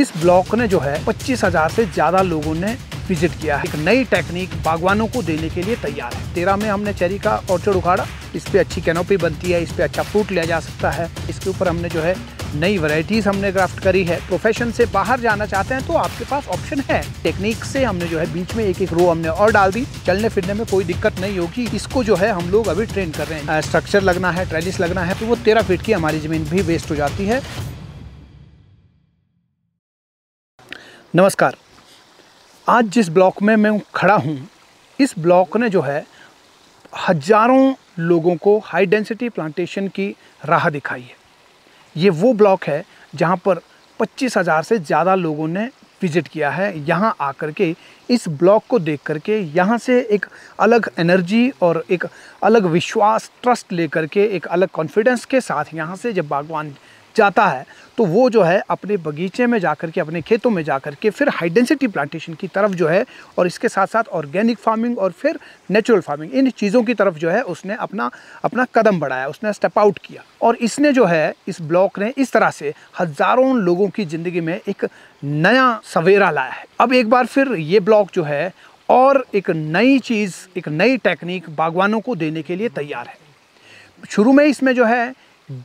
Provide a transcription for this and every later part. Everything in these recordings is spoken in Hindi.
इस ब्लॉक ने जो है 25,000 से ज़्यादा लोगों ने विजिट किया है। एक नई टेक्निक बागवानों को देने के लिए तैयार है। 13 में हमने चेरी का ऑर्चर्ड उखाड़ा, इस पे अच्छी कैनोपी बनती है, इस पे अच्छा फ्रूट लिया जा सकता है। इसके ऊपर हमने जो है नई वैरायटीज हमने ग्राफ्ट करी है। प्रोफेशन से बाहर जाना चाहते हैं तो आपके पास ऑप्शन है। टेक्निक से हमने जो है बीच में एक एक रो हमने और डाल दी, चलने फिरने में कोई दिक्कत नहीं होगी। इसको जो है हम लोग अभी ट्रेन कर रहे हैं। स्ट्रक्चर लगना है, ट्रेलिस लगना है, तो वो 13 फीट की हमारी जमीन भी वेस्ट हो जाती है। नमस्कार, आज जिस ब्लॉक में मैं खड़ा हूँ, इस ब्लॉक ने जो है हजारों लोगों को हाई डेंसिटी प्लांटेशन की राह दिखाई है। ये वो ब्लॉक है जहाँ पर 25,000 से ज़्यादा लोगों ने विजिट किया है। यहाँ आकर के इस ब्लॉक को देख करके यहाँ से एक अलग एनर्जी और एक अलग विश्वास, ट्रस्ट लेकर के एक अलग कॉन्फिडेंस के साथ यहाँ से जब बागवान जाता है तो वो जो है अपने बगीचे में जाकर के, अपने खेतों में जाकर के फिर हाई डेंसिटी प्लांटेशन की तरफ जो है, और इसके साथ साथ ऑर्गेनिक फार्मिंग और फिर नेचुरल फार्मिंग, इन चीज़ों की तरफ जो है उसने अपना कदम बढ़ाया, उसने स्टेप आउट किया। और इसने जो है, इस ब्लॉक ने इस तरह से हज़ारों लोगों की ज़िंदगी में एक नया सवेरा लाया है। अब एक बार फिर ये ब्लॉक जो है और एक नई चीज़, एक नई टेक्निक बागवानों को देने के लिए तैयार है। शुरू में इसमें जो है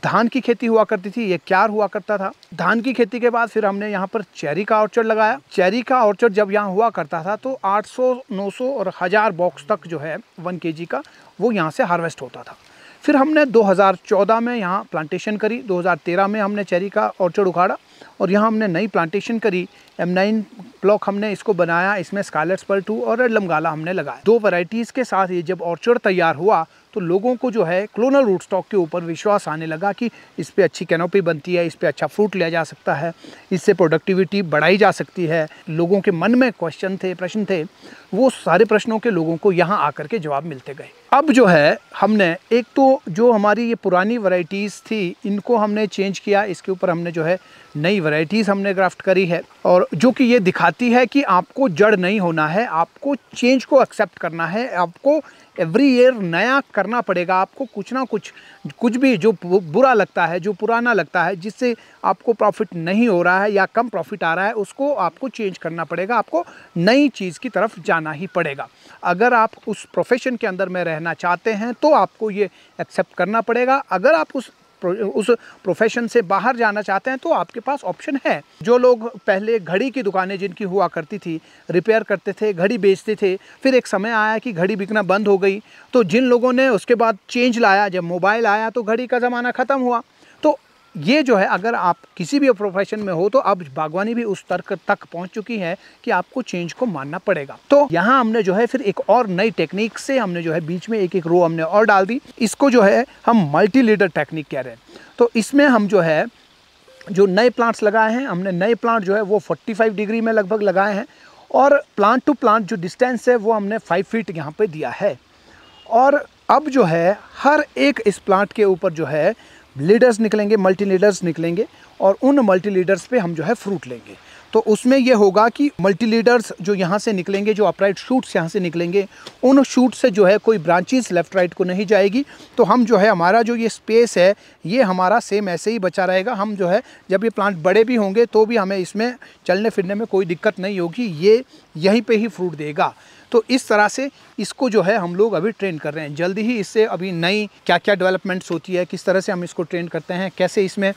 धान की खेती हुआ करती थी, ये क्यार हुआ करता था। धान की खेती के बाद फिर हमने यहाँ पर चेरी का ऑर्चर्ड लगाया। चेरी का ऑर्चर्ड जब यहाँ हुआ करता था तो 800, 900 और 1000 बॉक्स तक जो है 1 kg का वो यहाँ से हार्वेस्ट होता था। फिर हमने 2014 में यहाँ प्लांटेशन करी, 2013 में हमने चेरी का ऑर्चर्ड उखाड़ा और यहाँ हमने नई प्लांटेशन करी। M9 ब्लॉक हमने इसको बनाया, इसमें स्कारलेट स्पर्ल 2 और रेड लमगाला हमने लगाया। 2 वैरायटीज़ के साथ ये जब ऑर्चर्ड तैयार हुआ तो लोगों को जो है क्लोनल रूट स्टॉक के ऊपर विश्वास आने लगा कि इस पे अच्छी कैनोपी बनती है, इस पे अच्छा फ्रूट लिया जा सकता है, इससे प्रोडक्टिविटी बढ़ाई जा सकती है। लोगों के मन में प्रश्न थे, वो सारे प्रश्नों के लोगों को यहाँ आकर के जवाब मिलते गए। अब जो है हमने एक तो जो हमारी ये पुरानी वैरायटीज़ थी इनको हमने चेंज किया, इसके ऊपर हमने जो है नई वैरायटीज़ हमने ग्राफ्ट करी है, और जो कि ये दिखाती है कि आपको जड़ नहीं होना है, आपको चेंज को एक्सेप्ट करना है, आपको एवरी ईयर नया करना पड़ेगा। आपको कुछ ना कुछ भी जो बुरा लगता है, जो पुराना लगता है, जिससे आपको प्रॉफिट नहीं हो रहा है या कम प्रॉफिट आ रहा है, उसको आपको चेंज करना पड़ेगा। आपको नई चीज़ की तरफ जाना ही पड़ेगा। अगर आप उस प्रोफेशन के अंदर में रहना चाहते हैं तो आपको ये एक्सेप्ट करना पड़ेगा। अगर आप उस प्रोफेशन से बाहर जाना चाहते हैं तो आपके पास ऑप्शन है। जो लोग पहले घड़ी की दुकानें जिनकी हुआ करती थी, रिपेयर करते थे, घड़ी बेचते थे, फिर एक समय आया कि घड़ी बिकना बंद हो गई, तो जिन लोगों ने उसके बाद चेंज लाया, जब मोबाइल आया तो घड़ी का ज़माना ख़त्म हुआ। तो ये जो है, अगर आप किसी भी प्रोफेशन में हो तो अब बागवानी भी उस तर्क तक पहुंच चुकी है कि आपको चेंज को मानना पड़ेगा। तो यहाँ हमने जो है फिर एक और नई टेक्निक से हमने जो है बीच में एक एक रो हमने और डाल दी। इसको जो है हम मल्टी लीडर टेक्निक कह रहे हैं। तो इसमें हम जो है जो नए प्लांट्स लगाए हैं, हमने नए प्लांट जो है वो 45 डिग्री में लगभग लगाए हैं, और प्लांट टू प्लांट जो डिस्टेंस है वो हमने 5 फीट यहाँ पे दिया है। और अब जो है हर एक इस प्लांट के ऊपर जो है लीडर्स निकलेंगे, मल्टी लीडर्स निकलेंगे, और उन मल्टी लीडर्स पे हम जो है फ्रूट लेंगे। तो उसमें ये होगा कि मल्टी लीडर्स जो यहाँ से निकलेंगे, जो अपराइट शूट्स यहाँ से निकलेंगे, उन शूट से जो है कोई ब्रांचेस लेफ्ट राइट को नहीं जाएगी। तो हम जो है हमारा जो ये स्पेस है ये हमारा सेम ऐसे ही बचा रहेगा। हम जो है जब ये प्लांट बड़े भी होंगे तो भी हमें इसमें चलने फिरने में कोई दिक्कत नहीं होगी, ये यहीं पे ही फ्रूट देगा। तो इस तरह से इसको जो है हम लोग अभी ट्रेन कर रहे हैं। जल्दी ही इससे अभी नई क्या क्या डेवलपमेंट्स होती है, किस तरह से हम इसको ट्रेन करते हैं, कैसे इसमें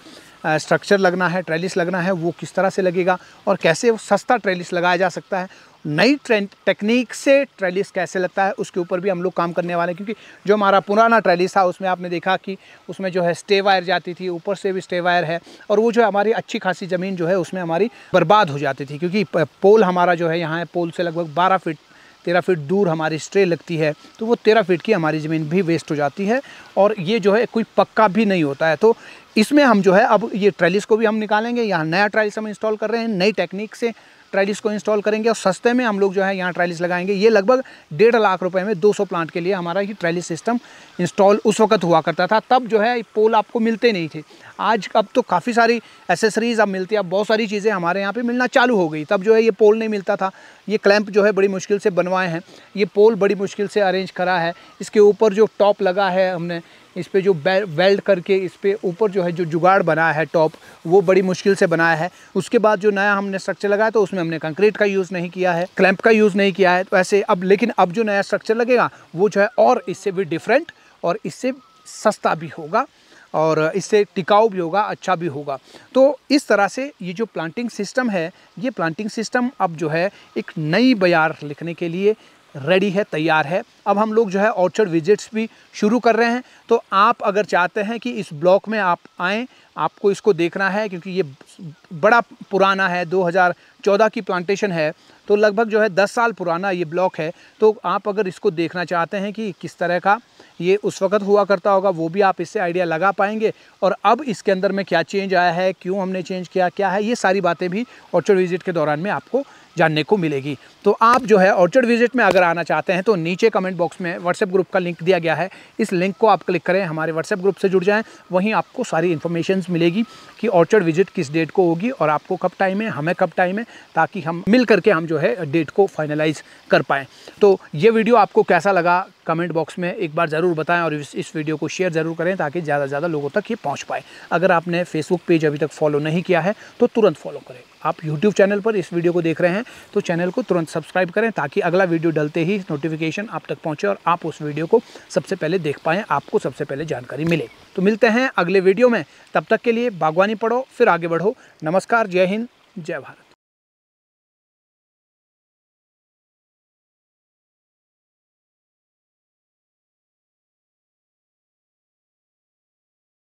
स्ट्रक्चर लगना है, ट्रेलिस लगना है, वो किस तरह से लगेगा, और कैसे सस्ता ट्रेलिस लगाया जा सकता है, नई टेक्निक से ट्रेलिस कैसे लगता है, उसके ऊपर भी हम लोग काम करने वाले हैं। क्योंकि जो हमारा पुराना ट्रेलिस था उसमें आपने देखा कि उसमें जो है स्टे वायर जाती थी, ऊपर से भी स्टे वायर है, और वो जो हमारी अच्छी खासी ज़मीन जो है उसमें हमारी बर्बाद हो जाती थी। क्योंकि पोल हमारा जो है यहाँ है, पोल से लगभग 12 फीट 13 फीट दूर हमारी स्ट्रे लगती है, तो वो 13 फीट की हमारी ज़मीन भी वेस्ट हो जाती है, और ये जो है कोई पक्का भी नहीं होता है। तो इसमें हम जो है अब ये ट्रेलिस को भी हम निकालेंगे। यहाँ नया ट्रेलिस हम इंस्टॉल कर रहे हैं, नई टेक्निक से ट्रेलिस को इंस्टॉल करेंगे, और सस्ते में हम लोग जो है यहाँ ट्रेलिस लगाएंगे। ये लगभग 1.5 लाख रुपए में 200 प्लांट के लिए हमारा ये ट्रेलिस सिस्टम इंस्टॉल उस वक्त हुआ करता था। तब जो है पोल आपको मिलते नहीं थे। अब तो काफ़ी सारी एसेसरीज़ अब मिलती है, अब बहुत सारी चीज़ें हमारे यहाँ पे मिलना चालू हो गई। तब जो है ये पोल नहीं मिलता था। ये क्लैंप जो है बड़ी मुश्किल से बनवाए हैं, ये पोल बड़ी मुश्किल से अरेंज करा है। इसके ऊपर जो टॉप लगा है हमने, इस पे जो वेल्ड करके इस पे ऊपर जो है जो जुगाड़ बनाया है टॉप, वो बड़ी मुश्किल से बनाया है। उसके बाद जो नया हमने स्ट्रक्चर लगाया तो उसमें हमने कंक्रीट का यूज़ नहीं किया है, क्लैंप का यूज़ नहीं किया है। तो ऐसे अब लेकिन अब जो नया स्ट्रक्चर लगेगा वो जो है और इससे भी डिफरेंट और इससे सस्ता भी होगा और इससे टिकाऊ भी होगा, अच्छा भी होगा। तो इस तरह से ये जो प्लांटिंग सिस्टम है, ये प्लांटिंग सिस्टम अब जो है एक नई बयार लिखने के लिए रेडी है, तैयार है। अब हम लोग जो है ऑर्चर्ड विजिट्स भी शुरू कर रहे हैं। तो आप अगर चाहते हैं कि इस ब्लॉक में आप आएँ, आपको इसको देखना है, क्योंकि ये बड़ा पुराना है, 2014 की प्लांटेशन है, तो लगभग जो है 10 साल पुराना ये ब्लॉक है। तो आप अगर इसको देखना चाहते हैं कि किस तरह का ये उस वक्त हुआ करता होगा, वो भी आप इससे आइडिया लगा पाएंगे। और अब इसके अंदर में क्या चेंज आया है, क्यों हमने चेंज किया, क्या है, ये सारी बातें भी ऑर्चर्ड विजिट के दौरान में आपको जानने को मिलेगी। तो आप जो है ऑर्चर्ड विजिट में अगर आना चाहते हैं तो नीचे कमेंट बॉक्स में व्हाट्सएप ग्रुप का लिंक दिया गया है, इस लिंक को आप क्लिक करें, हमारे व्हाट्सएप ग्रुप से जुड़ जाएं। वहीं आपको सारी इन्फॉर्मेशन मिलेगी कि ऑर्चर्ड विजिट किस डेट को होगी और आपको कब टाइम है, हमें कब टाइम है, ताकि हम मिल करके हम जो है डेट को फाइनलाइज कर पाएँ। तो ये वीडियो आपको कैसा लगा कमेंट बॉक्स में एक बार ज़रूर बताएं और इस वीडियो को शेयर ज़रूर करें ताकि ज़्यादा से ज़्यादा लोगों तक ये पहुंच पाए। अगर आपने फेसबुक पेज अभी तक फॉलो नहीं किया है तो तुरंत फॉलो करें। आप यूट्यूब चैनल पर इस वीडियो को देख रहे हैं तो चैनल को तुरंत सब्सक्राइब करें ताकि अगला वीडियो डलते ही नोटिफिकेशन आप तक पहुँचे और आप उस वीडियो को सबसे पहले देख पाएँ, आपको सबसे पहले जानकारी मिले। तो मिलते हैं अगले वीडियो में, तब तक के लिए बागवानी पढ़ो फिर आगे बढ़ो। नमस्कार, जय हिंद, जय भारत।